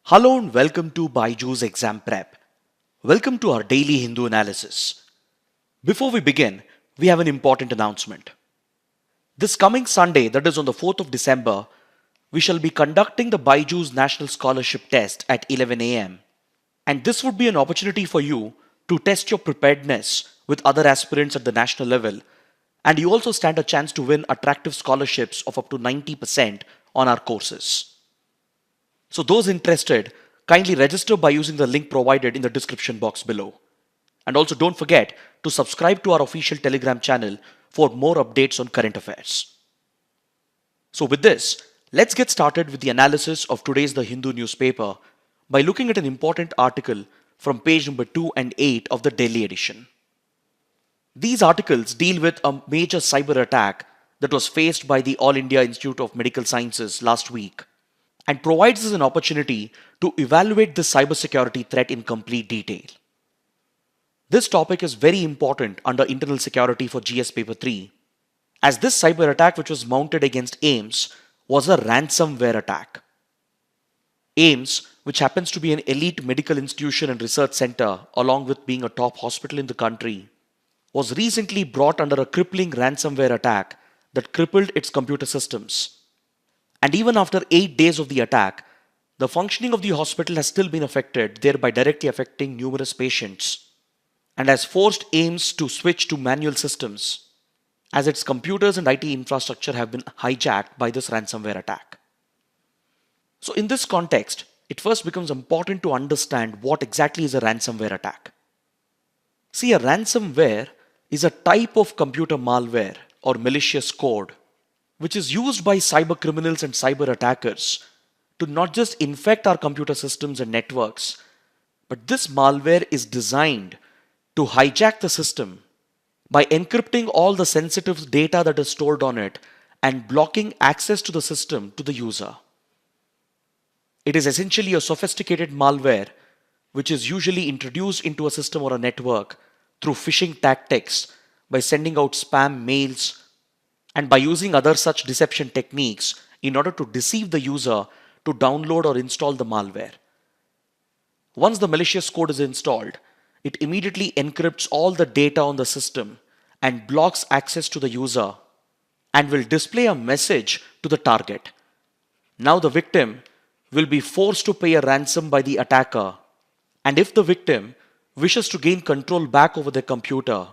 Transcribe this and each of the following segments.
Hello and welcome to Byjus Exam Prep. Welcome to our daily Hindu analysis. Before we begin, we have an important announcement. This coming Sunday, that is on the 4th of December, we shall be conducting the BYJU'S National Scholarship Test at 11 a.m. And this would be an opportunity for you to test your preparedness with other aspirants at the national level, and you also stand a chance to win attractive scholarships of up to 90% on our courses. So those interested, kindly register by using the link provided in the description box below. And also don't forget to subscribe to our official Telegram channel for more updates on current affairs. So with this, let's get started with the analysis of today's The Hindu newspaper by looking at an important article from page number 2 and 8 of the Delhi edition. These articles deal with a major cyber attack that was faced by the All India Institute of Medical Sciences last week, and provides us an opportunity to evaluate this cybersecurity threat in complete detail. This topic is very important under internal security for GS Paper 3, as this cyber attack which was mounted against AIIMS was a ransomware attack. AIIMS, which happens to be an elite medical institution and research center along with being a top hospital in the country, was recently brought under a crippling ransomware attack that crippled its computer systems. And even after 8 days of the attack, the functioning of the hospital has still been affected, thereby directly affecting numerous patients, and has forced AIIMS to switch to manual systems, as its computers and IT infrastructure have been hijacked by this ransomware attack. So in this context, it first becomes important to understand what exactly is a ransomware attack. See, a ransomware is a type of computer malware or malicious code which is used by cyber criminals and cyber attackers to not just infect our computer systems and networks, but this malware is designed to hijack the system by encrypting all the sensitive data that is stored on it and blocking access to the system to the user. It is essentially a sophisticated malware which is usually introduced into a system or a network through phishing tactics by sending out spam mails and by using other such deception techniques in order to deceive the user to download or install the malware. Once the malicious code is installed, it immediately encrypts all the data on the system and blocks access to the user and will display a message to the target. Now the victim will be forced to pay a ransom by the attacker, and if the victim wishes to gain control back over their computer,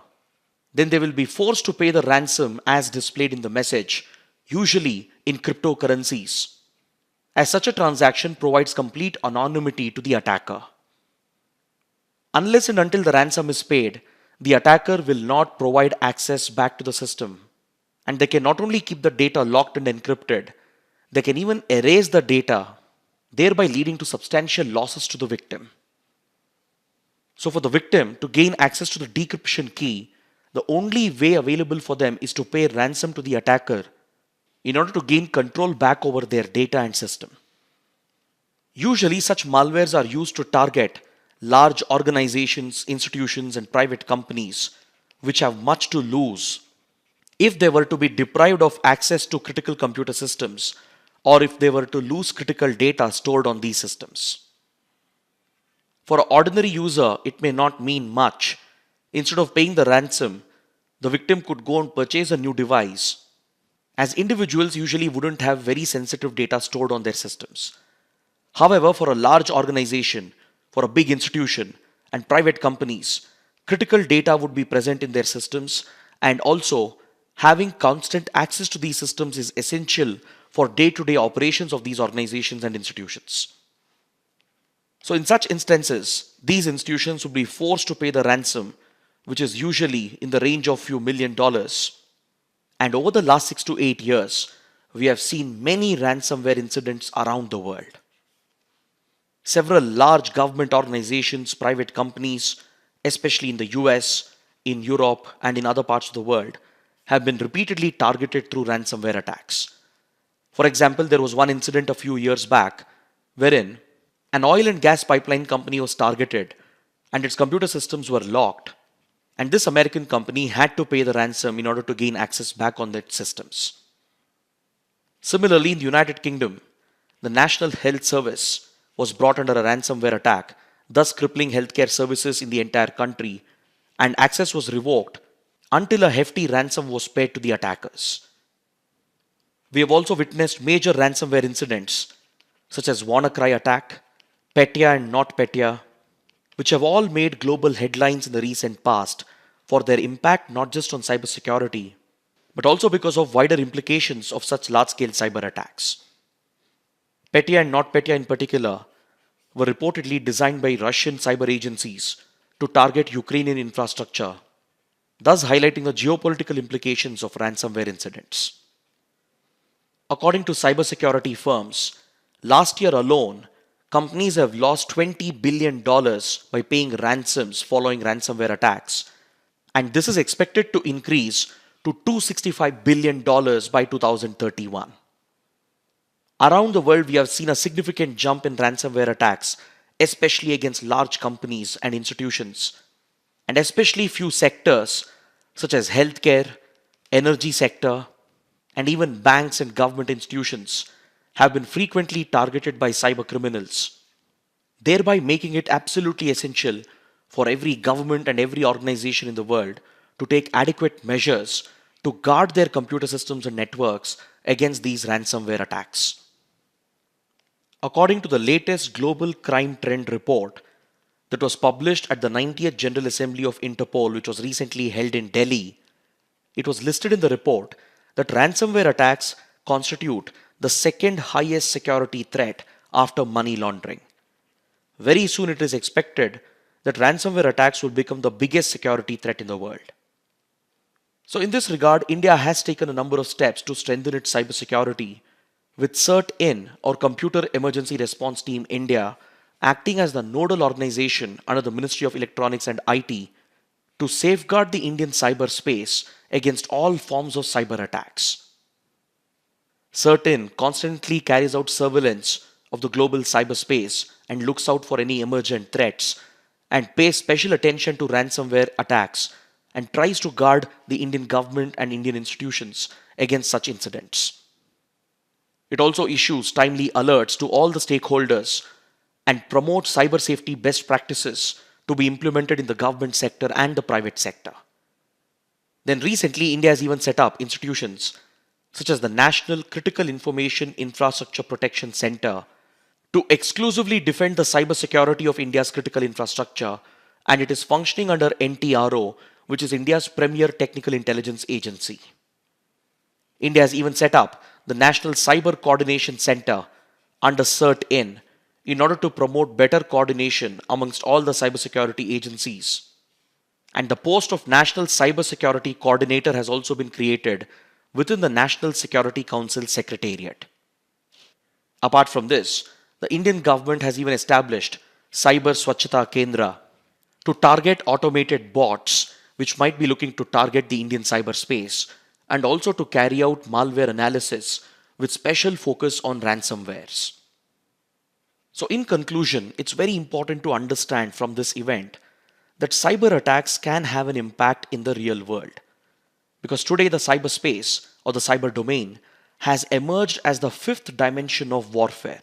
then they will be forced to pay the ransom as displayed in the message, usually in cryptocurrencies, as such a transaction provides complete anonymity to the attacker. Unless and until the ransom is paid, the attacker will not provide access back to the system, and they can not only keep the data locked and encrypted, they can even erase the data, thereby leading to substantial losses to the victim. So for the victim to gain access to the decryption key, the only way available for them is to pay ransom to the attacker in order to gain control back over their data and system. Usually such malwares are used to target large organizations, institutions and private companies which have much to lose if they were to be deprived of access to critical computer systems or if they were to lose critical data stored on these systems. For an ordinary user, it may not mean much. Instead of paying the ransom, the victim could go and purchase a new device, as individuals usually wouldn't have very sensitive data stored on their systems. However, for a large organization, for a big institution and private companies, critical data would be present in their systems, and also having constant access to these systems is essential for day-to-day operations of these organizations and institutions. So in such instances, these institutions would be forced to pay the ransom, which is usually in the range of few $1 million. And over the last 6 to 8 years, we have seen many ransomware incidents around the world. Several large government organizations, private companies, especially in the US, in Europe, and in other parts of the world, have been repeatedly targeted through ransomware attacks. For example, there was one incident a few years back wherein an oil and gas pipeline company was targeted and its computer systems were locked, and this American company had to pay the ransom in order to gain access back on its systems. Similarly, in the United Kingdom, the National Health Service was brought under a ransomware attack, thus crippling healthcare services in the entire country, and access was revoked until a hefty ransom was paid to the attackers. We have also witnessed major ransomware incidents such as WannaCry attack, Petya and NotPetya, which have all made global headlines in the recent past for their impact not just on cybersecurity, but also because of wider implications of such large-scale cyber attacks. Petya and NotPetya in particular were reportedly designed by Russian cyber agencies to target Ukrainian infrastructure, thus highlighting the geopolitical implications of ransomware incidents. According to cybersecurity firms, last year alone, companies have lost $20 billion by paying ransoms following ransomware attacks, and this is expected to increase to $265 billion by 2031. Around the world, we have seen a significant jump in ransomware attacks, especially against large companies and institutions, and especially few sectors such as healthcare, energy sector, and even banks and government institutions have been frequently targeted by cyber criminals, thereby making it absolutely essential for every government and every organization in the world to take adequate measures to guard their computer systems and networks against these ransomware attacks. According to the latest Global Crime Trend report that was published at the 90th General Assembly of Interpol, which was recently held in Delhi, it was listed in the report that ransomware attacks constitute the second highest security threat after money laundering. Very soon it is expected that ransomware attacks will become the biggest security threat in the world. So in this regard, India has taken a number of steps to strengthen its cybersecurity, with CERT-In, or Computer Emergency Response Team India, acting as the nodal organization under the Ministry of Electronics and IT to safeguard the Indian cyberspace against all forms of cyber attacks. CERT-In constantly carries out surveillance of the global cyberspace and looks out for any emergent threats and pays special attention to ransomware attacks and tries to guard the Indian government and Indian institutions against such incidents. It also issues timely alerts to all the stakeholders and promotes cyber safety best practices to be implemented in the government sector and the private sector. Then recently, India has even set up institutions such as the National Critical Information Infrastructure Protection Center to exclusively defend the cybersecurity of India's critical infrastructure, and it is functioning under NTRO, which is India's premier technical intelligence agency. India has even set up the National Cyber Coordination Center under CERT-In order to promote better coordination amongst all the cybersecurity agencies. And the post of National Cybersecurity Coordinator has also been created within the National Security Council Secretariat. Apart from this, the Indian government has even established Cyber Swachhata Kendra to target automated bots which might be looking to target the Indian cyberspace, and also to carry out malware analysis with special focus on ransomwares. So in conclusion, it's very important to understand from this event that cyber attacks can have an impact in the real world. Because today the cyberspace or the cyber domain has emerged as the fifth dimension of warfare.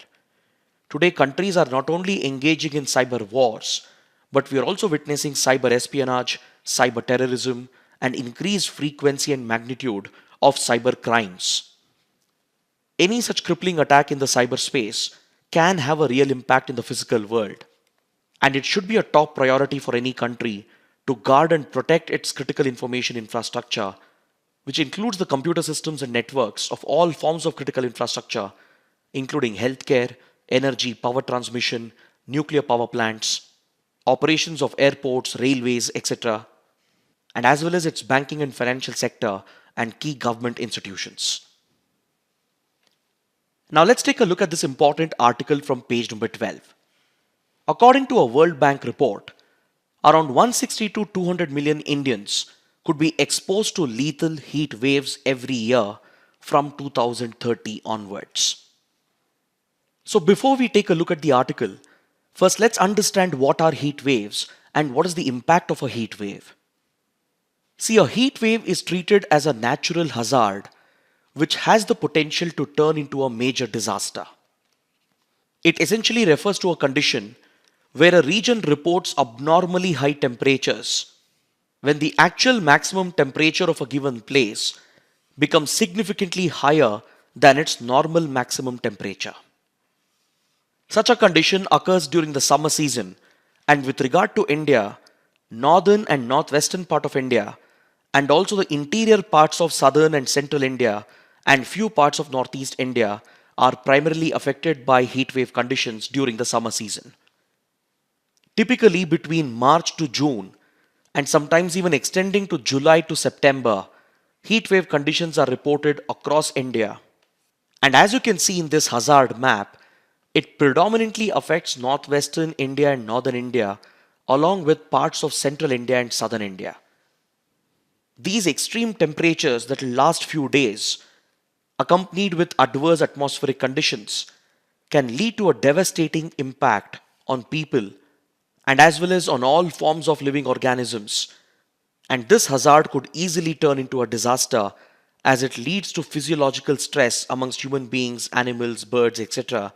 Today countries are not only engaging in cyber wars, but we are also witnessing cyber espionage, cyber terrorism, and increased frequency and magnitude of cyber crimes. Any such crippling attack in the cyberspace can have a real impact in the physical world, and it should be a top priority for any country to guard and protect its critical information infrastructure, which includes the computer systems and networks of all forms of critical infrastructure, including healthcare, energy, power transmission, nuclear power plants, operations of airports, railways, etc., and as well as its banking and financial sector and key government institutions. Now let's take a look at this important article from page number 12. According to a World Bank report, around 160 to 200 million Indians could be exposed to lethal heat waves every year from 2030 onwards. So before we take a look at the article, first let's understand what are heat waves and what is the impact of a heat wave. See, a heat wave is treated as a natural hazard which has the potential to turn into a major disaster. It essentially refers to a condition where a region reports abnormally high temperatures when the actual maximum temperature of a given place becomes significantly higher than its normal maximum temperature. Such a condition occurs during the summer season, and with regard to India, northern and northwestern part of India, and also the interior parts of southern and central India, and few parts of northeast India are primarily affected by heat wave conditions during the summer season. Typically between March to June, and sometimes even extending to July to September, heat wave conditions are reported across India. And as you can see in this hazard map, it predominantly affects northwestern India and northern India, along with parts of central India and southern India. These extreme temperatures that will last few days, accompanied with adverse atmospheric conditions, can lead to a devastating impact on people and as well as on all forms of living organisms. And this hazard could easily turn into a disaster as it leads to physiological stress amongst human beings, animals, birds, etc.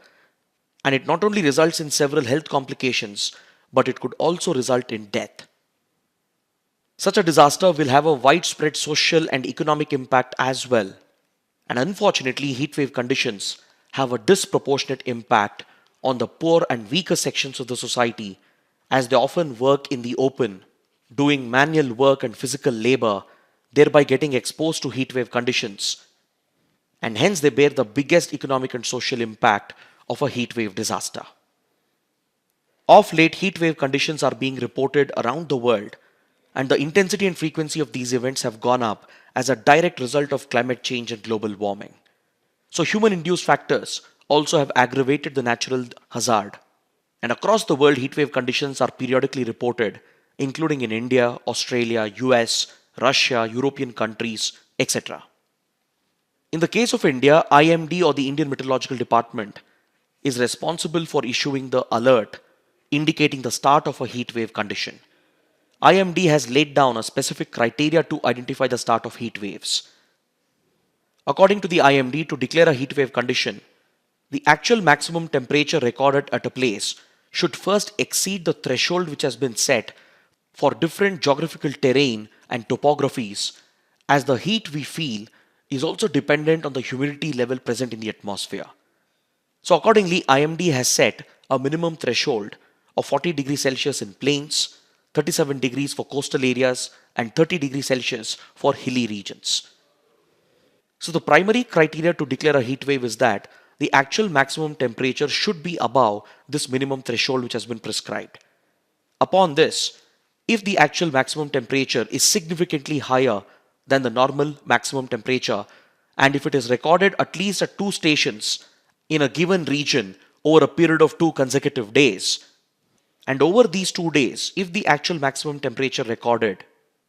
And it not only results in several health complications, but it could also result in death. Such a disaster will have a widespread social and economic impact as well. And unfortunately, heatwave conditions have a disproportionate impact on the poor and weaker sections of the society, as they often work in the open, doing manual work and physical labor, thereby getting exposed to heatwave conditions. And hence they bear the biggest economic and social impact of a heatwave disaster. Of late, heatwave conditions are being reported around the world, and the intensity and frequency of these events have gone up as a direct result of climate change and global warming. So human-induced factors also have aggravated the natural hazard. And across the world, heatwave conditions are periodically reported, including in India, Australia, US, Russia, European countries, etc. In the case of India, IMD or the Indian Meteorological Department is responsible for issuing the alert indicating the start of a heatwave condition. IMD has laid down a specific criteria to identify the start of heat waves. According to the IMD, to declare a heatwave condition, the actual maximum temperature recorded at a place should first exceed the threshold which has been set for different geographical terrain and topographies, as the heat we feel is also dependent on the humidity level present in the atmosphere. So accordingly, IMD has set a minimum threshold of 40 degrees Celsius in plains, 37 degrees for coastal areas, and 30 degrees Celsius for hilly regions. So the primary criteria to declare a heat wave is that the actual maximum temperature should be above this minimum threshold which has been prescribed. Upon this, if the actual maximum temperature is significantly higher than the normal maximum temperature, and if it is recorded at least at 2 stations in a given region over a period of 2 consecutive days, and over these 2 days, if the actual maximum temperature recorded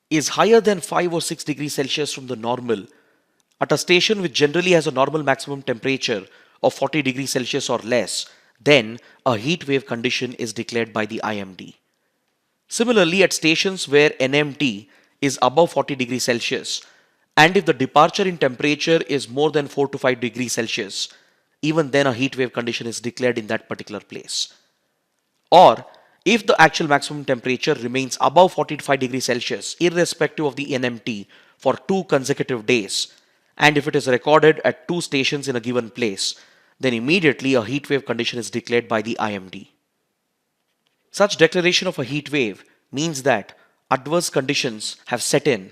is higher than 5 or 6 degrees Celsius from the normal, at a station which generally has a normal maximum temperature of 40 degrees Celsius or less, then a heat wave condition is declared by the IMD. Similarly, at stations where NMT is above 40 degrees Celsius, and if the departure in temperature is more than 4 to 5 degrees Celsius, even then a heat wave condition is declared in that particular place. Or if the actual maximum temperature remains above 45 degrees Celsius, irrespective of the NMT, for 2 consecutive days, and if it is recorded at 2 stations in a given place, then immediately a heat wave condition is declared by the IMD. Such declaration of a heat wave means that adverse conditions have set in,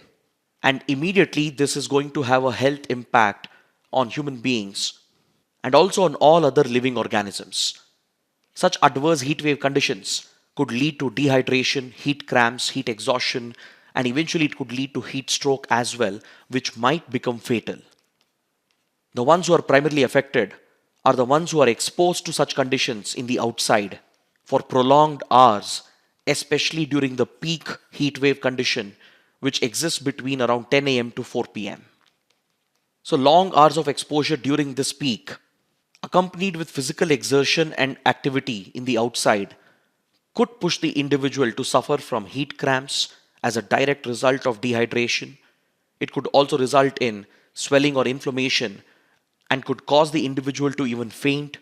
and immediately this is going to have a health impact on human beings and also on all other living organisms. Such adverse heat wave conditions could lead to dehydration, heat cramps, heat exhaustion, and eventually it could lead to heat stroke as well, which might become fatal. The ones who are primarily affected are the ones who are exposed to such conditions in the outside for prolonged hours, especially during the peak heat wave condition, which exists between around 10 a.m. to 4 p.m. So long hours of exposure during this peak, accompanied with physical exertion and activity in the outside, could push the individual to suffer from heat cramps as a direct result of dehydration. It could also result in swelling or inflammation and could cause the individual to even faint.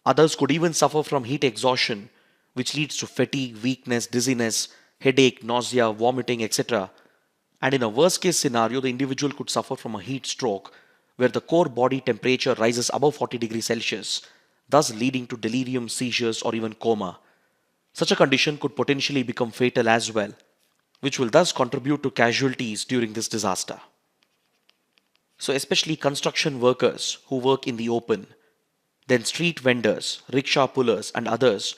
Others could even suffer from heat exhaustion, which leads to fatigue, weakness, dizziness, headache, nausea, vomiting, etc. And in a worst case scenario, the individual could suffer from a heat stroke where the core body temperature rises above 40 degrees Celsius, thus leading to delirium, seizures, or even coma. Such a condition could potentially become fatal as well, which will thus contribute to casualties during this disaster. So, especially construction workers who work in the open, then street vendors, rickshaw pullers, and others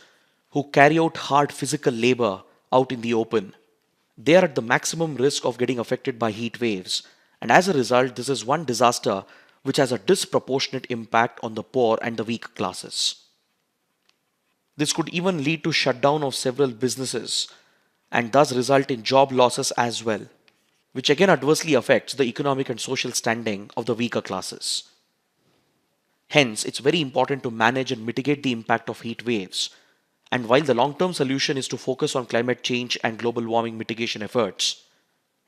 who carry out hard physical labor out in the open, they are at the maximum risk of getting affected by heat waves, and as a result, this is one disaster which has a disproportionate impact on the poor and the weak classes. This could even lead to shutdown of several businesses and thus result in job losses as well, which again adversely affects the economic and social standing of the weaker classes. Hence, it's very important to manage and mitigate the impact of heat waves. And while the long-term solution is to focus on climate change and global warming mitigation efforts,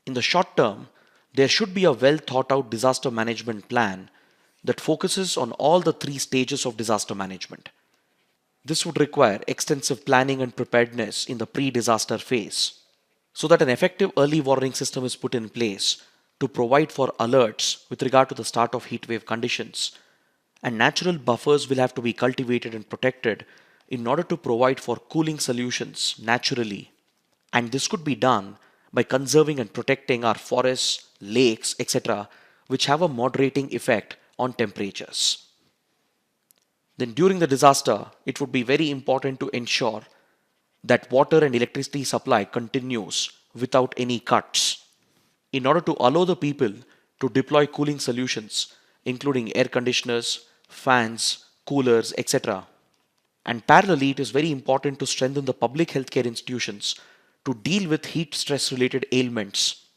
in the short term, there should be a well-thought-out disaster management plan that focuses on all the three stages of disaster management. This would require extensive planning and preparedness in the pre-disaster phase, so that an effective early warning system is put in place to provide for alerts with regard to the start of heat wave conditions, and natural buffers will have to be cultivated and protected in order to provide for cooling solutions naturally. And this could be done by conserving and protecting our forests, lakes, etc., which have a moderating effect on temperatures. Then during the disaster, it would be very important to ensure that water and electricity supply continues without any cuts in order to allow the people to deploy cooling solutions, including air conditioners, fans, coolers, etc. And parallelly, it is very important to strengthen the public healthcare institutions to deal with heat stress related ailments,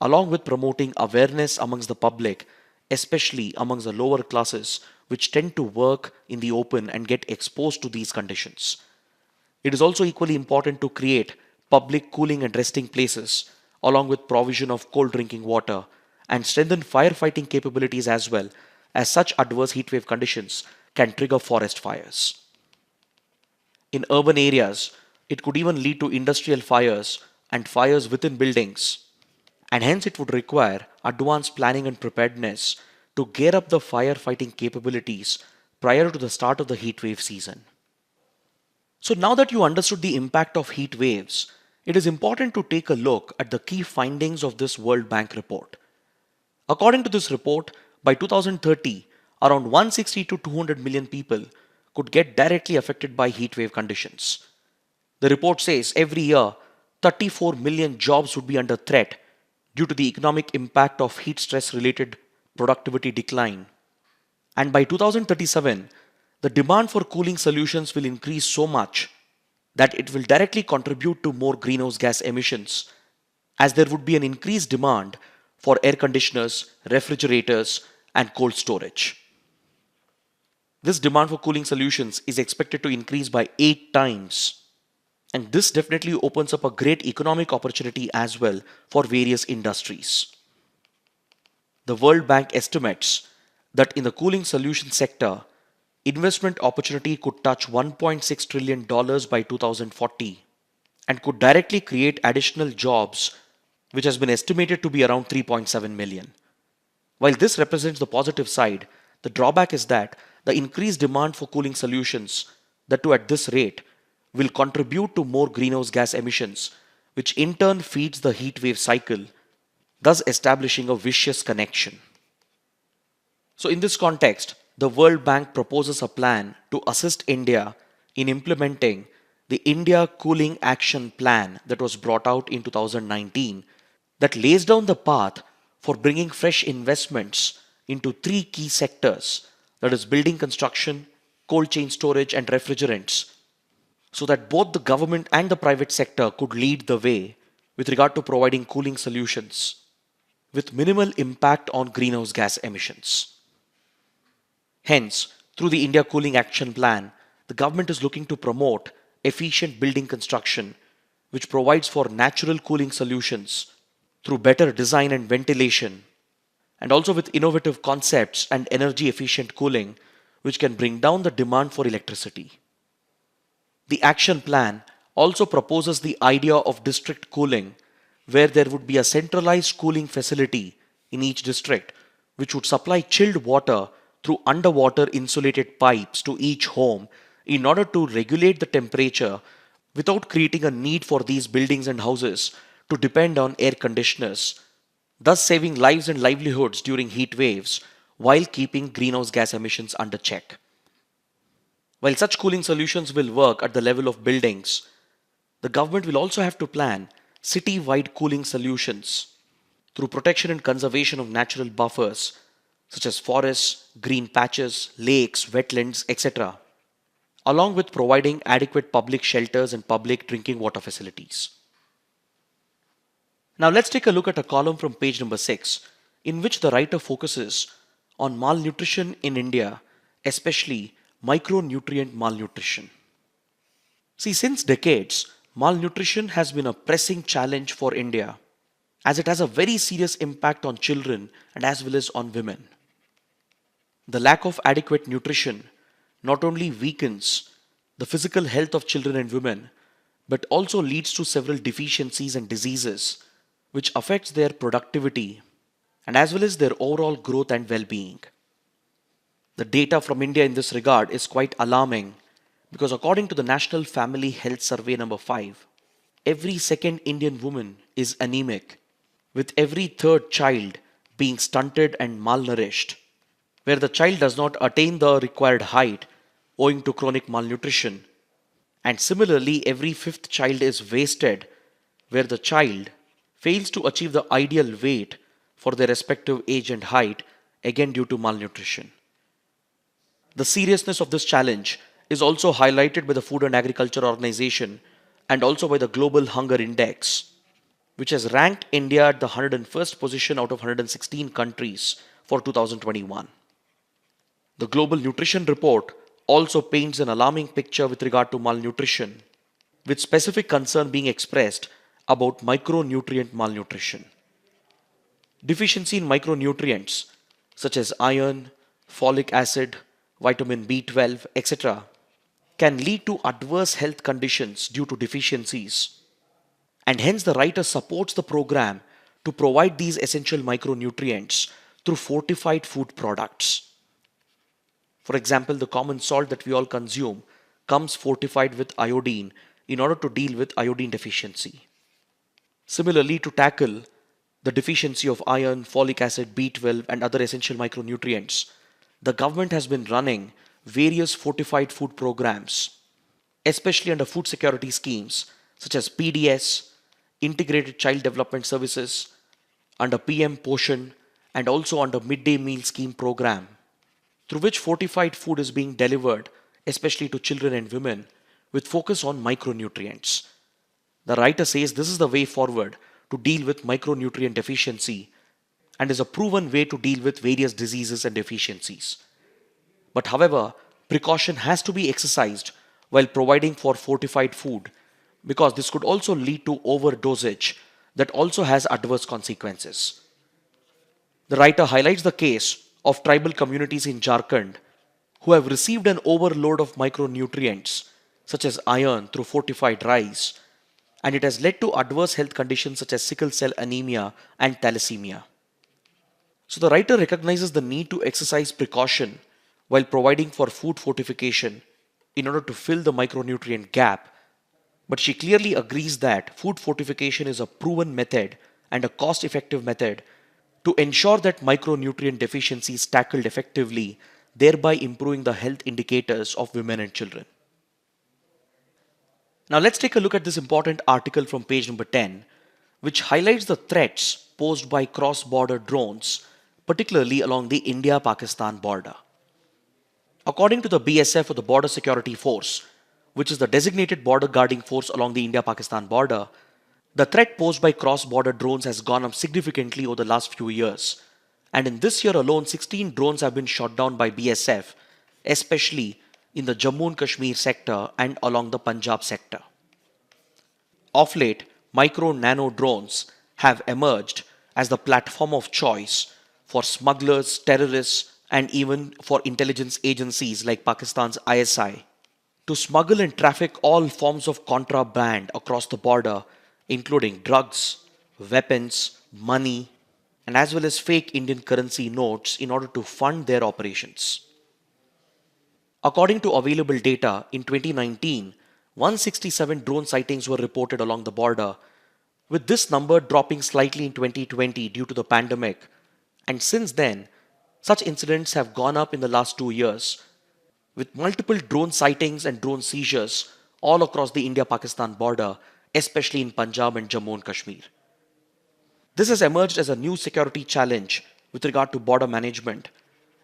along with promoting awareness amongst the public, especially amongst the lower classes, which tend to work in the open and get exposed to these conditions. It is also equally important to create public cooling and resting places, along with provision of cold drinking water, and strengthen firefighting capabilities as well, as such adverse heatwave conditions can trigger forest fires. In urban areas, it could even lead to industrial fires and fires within buildings, and hence it would require advanced planning and preparedness to gear up the firefighting capabilities prior to the start of the heatwave season. So now that you understood the impact of heat waves, it is important to take a look at the key findings of this World Bank report. According to this report, by 2030, around 160 to 200 million people could get directly affected by heat wave conditions. The report says every year, 34 million jobs would be under threat due to the economic impact of heat stress related productivity decline. And by 2037, the demand for cooling solutions will increase so much that it will directly contribute to more greenhouse gas emissions, as there would be an increased demand for air conditioners, refrigerators, and cold storage. This demand for cooling solutions is expected to increase by 8 times. And this definitely opens up a great economic opportunity as well for various industries. The World Bank estimates that in the cooling solution sector, investment opportunity could touch $1.6 trillion by 2040 and could directly create additional jobs, which has been estimated to be around 3.7 million. While this represents the positive side, the drawback is that the increased demand for cooling solutions, that too at this rate, will contribute to more greenhouse gas emissions, which in turn feeds the heat wave cycle, thus establishing a vicious connection. So in this context, the World Bank proposes a plan to assist India in implementing the India Cooling Action Plan that was brought out in 2019 that lays down the path for bringing fresh investments into 3 key sectors, that is building construction, cold chain storage and refrigerants, so that both the government and the private sector could lead the way with regard to providing cooling solutions with minimal impact on greenhouse gas emissions. Hence, through the India Cooling Action Plan, the government is looking to promote efficient building construction, which provides for natural cooling solutions through better design and ventilation, and also with innovative concepts and energy efficient cooling, which can bring down the demand for electricity. The action plan also proposes the idea of district cooling, where there would be a centralized cooling facility in each district, which would supply chilled water through underwater insulated pipes to each home in order to regulate the temperature without creating a need for these buildings and houses to depend on air conditioners, thus saving lives and livelihoods during heat waves while keeping greenhouse gas emissions under check. While such cooling solutions will work at the level of buildings, the government will also have to plan city-wide cooling solutions through protection and conservation of natural buffers such as forests, green patches, lakes, wetlands, etc., along with providing adequate public shelters and public drinking water facilities. Now let's take a look at a column from page number 6, in which the writer focuses on malnutrition in India, especially micronutrient malnutrition. See, since decades, malnutrition has been a pressing challenge for India, as it has a very serious impact on children and as well as on women. The lack of adequate nutrition not only weakens the physical health of children and women, but also leads to several deficiencies and diseases, which affects their productivity and as well as their overall growth and well-being. The data from India in this regard is quite alarming, because according to the National Family Health Survey number 5, every second Indian woman is anemic, with every third child being stunted and malnourished, where the child does not attain the required height owing to chronic malnutrition. And similarly, every fifth child is wasted, where the child fails to achieve the ideal weight for their respective age and height, again due to malnutrition. The seriousness of this challenge is also highlighted by the Food and Agriculture Organization and also by the Global Hunger Index, which has ranked India at the 101st position out of 116 countries for 2021. The Global Nutrition Report also paints an alarming picture with regard to malnutrition, with specific concern being expressed about micronutrient malnutrition. Deficiency in micronutrients such as iron, folic acid, vitamin B12, etc., can lead to adverse health conditions due to deficiencies, and hence the writer supports the program to provide these essential micronutrients through fortified food products. For example, the common salt that we all consume comes fortified with iodine in order to deal with iodine deficiency. Similarly, to tackle the deficiency of iron, folic acid, B12 and other essential micronutrients, the government has been running various fortified food programs, especially under food security schemes such as PDS, Integrated Child Development Services, under PM Poshan, and also under Midday Meal Scheme program, through which fortified food is being delivered, especially to children and women, with focus on micronutrients. The writer says this is the way forward to deal with micronutrient deficiency and is a proven way to deal with various diseases and deficiencies. But however, precaution has to be exercised while providing for fortified food, because this could also lead to overdosage that also has adverse consequences. The writer highlights the case of tribal communities in Jharkhand who have received an overload of micronutrients such as iron through fortified rice, and it has led to adverse health conditions such as sickle cell anemia and thalassemia. So the writer recognizes the need to exercise precaution while providing for food fortification in order to fill the micronutrient gap, but she clearly agrees that food fortification is a proven method and a cost-effective method to ensure that micronutrient deficiency is tackled effectively, thereby improving the health indicators of women and children. Now let's take a look at this important article from page number 10, which highlights the threats posed by cross-border drones, particularly along the India-Pakistan border. According to the BSF, or the Border Security Force, which is the designated border guarding force along the India-Pakistan border, the threat posed by cross-border drones has gone up significantly over the last few years. And in this year alone, 16 drones have been shot down by BSF, especially in the Jammu and Kashmir sector and along the Punjab sector. Of late, micro-nano drones have emerged as the platform of choice for smugglers, terrorists, and even for intelligence agencies like Pakistan's ISI to smuggle and traffic all forms of contraband across the border, including drugs, weapons, money, and as well as fake Indian currency notes in order to fund their operations. According to available data, in 2019, 167 drone sightings were reported along the border, with this number dropping slightly in 2020 due to the pandemic. And since then, such incidents have gone up in the last 2 years, with multiple drone sightings and drone seizures all across the India-Pakistan border, especially in Punjab and Jammu and Kashmir. This has emerged as a new security challenge with regard to border management,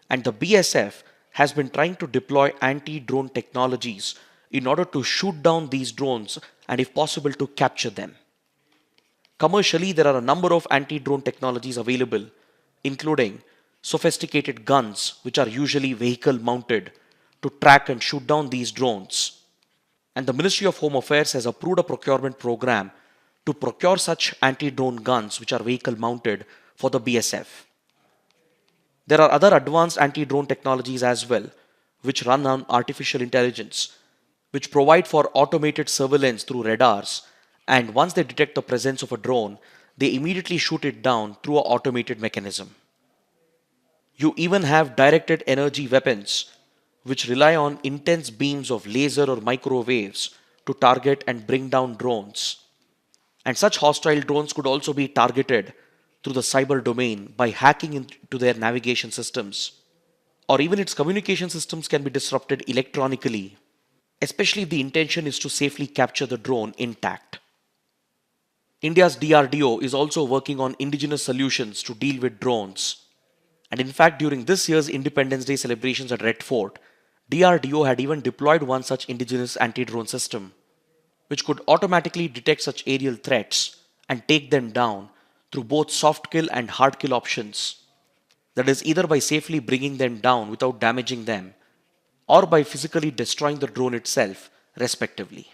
and the BSF has been trying to deploy anti-drone technologies in order to shoot down these drones and, if possible, to capture them. Commercially, there are a number of anti-drone technologies available, including sophisticated guns, which are usually vehicle mounted, to track and shoot down these drones. And the Ministry of Home Affairs has approved a procurement program to procure such anti-drone guns, which are vehicle mounted, for the BSF. There are other advanced anti-drone technologies as well, which run on artificial intelligence, which provide for automated surveillance through radars, and once they detect the presence of a drone, they immediately shoot it down through an automated mechanism. You even have directed energy weapons, which rely on intense beams of laser or microwaves to target and bring down drones. And such hostile drones could also be targeted through the cyber domain by hacking into their navigation systems, or even its communication systems can be disrupted electronically, especially if the intention is to safely capture the drone intact. India's DRDO is also working on indigenous solutions to deal with drones. And in fact, during this year's Independence Day celebrations at Red Fort, DRDO had even deployed one such indigenous anti-drone system, which could automatically detect such aerial threats and take them down through both soft kill and hard kill options. That is, either by safely bringing them down without damaging them, or by physically destroying the drone itself, respectively.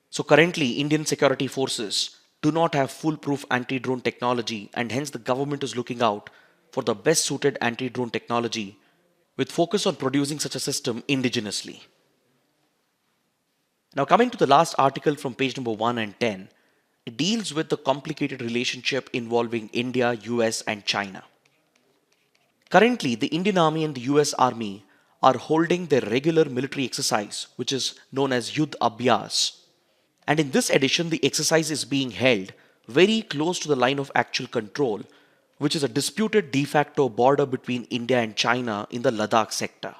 So currently, Indian security forces do not have foolproof anti-drone technology, and hence the government is looking out for the best suited anti-drone technology with focus on producing such a system indigenously. Now, coming to the last article from page number 1 and 10, it deals with the complicated relationship involving India, US and China. Currently, the Indian Army and the US Army are holding their regular military exercise, which is known as UPSC. And in this edition, the exercise is being held very close to the line of actual control, which is a disputed de facto border between India and China in the Ladakh sector.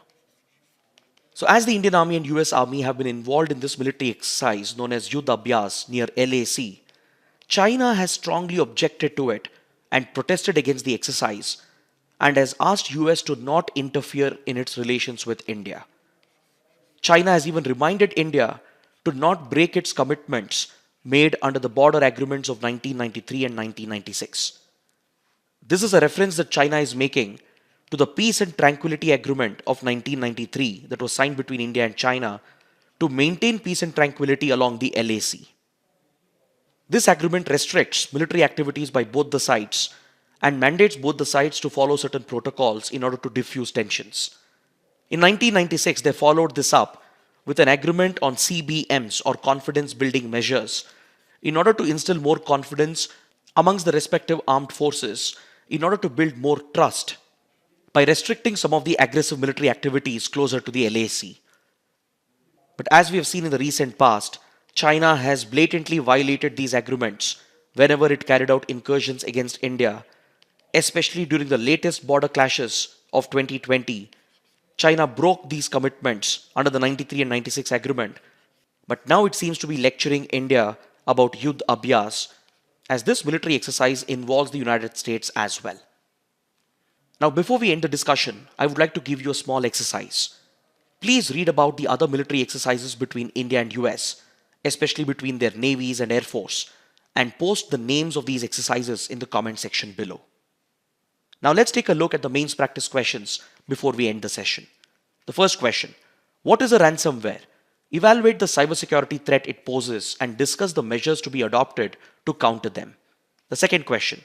So as the Indian Army and US Army have been involved in this military exercise known as Yudh Abhyas near LAC, China has strongly objected to it and protested against the exercise and has asked US to not interfere in its relations with India. China has even reminded India to not break its commitments made under the border agreements of 1993 and 1996. This is a reference that China is making to the Peace and Tranquility Agreement of 1993 that was signed between India and China to maintain peace and tranquility along the LAC. This agreement restricts military activities by both the sides and mandates both the sides to follow certain protocols in order to diffuse tensions. In 1996, they followed this up with an agreement on CBMs or confidence building measures in order to instill more confidence amongst the respective armed forces in order to build more trust by restricting some of the aggressive military activities closer to the LAC. But as we have seen in the recent past, China has blatantly violated these agreements whenever it carried out incursions against India, especially during the latest border clashes of 2020. China broke these commitments under the 93 and 96 agreement, but now it seems to be lecturing India about Yudh Abhyas, as this military exercise involves the United States as well. Now, before we end the discussion, I would like to give you a small exercise. Please read about the other military exercises between India and US, especially between their navies and air force, and post the names of these exercises in the comment section below. Now let's take a look at the mains practice questions before we end the session. The first question: what is a ransomware? Evaluate the cybersecurity threat it poses and discuss the measures to be adopted to counter them. The second question: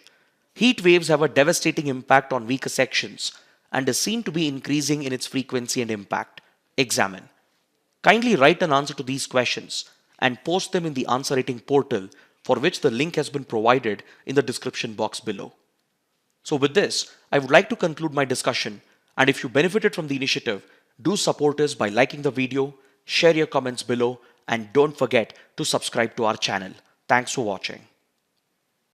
heat waves have a devastating impact on weaker sections and is seen to be increasing in its frequency and impact? Examine. Kindly write an answer to these questions and post them in the answer rating portal, for which the link has been provided in the description box below. So with this, I would like to conclude my discussion, and if you benefited from the initiative, do support us by liking the video, share your comments below, and don't forget to subscribe to our channel. Thanks for watching.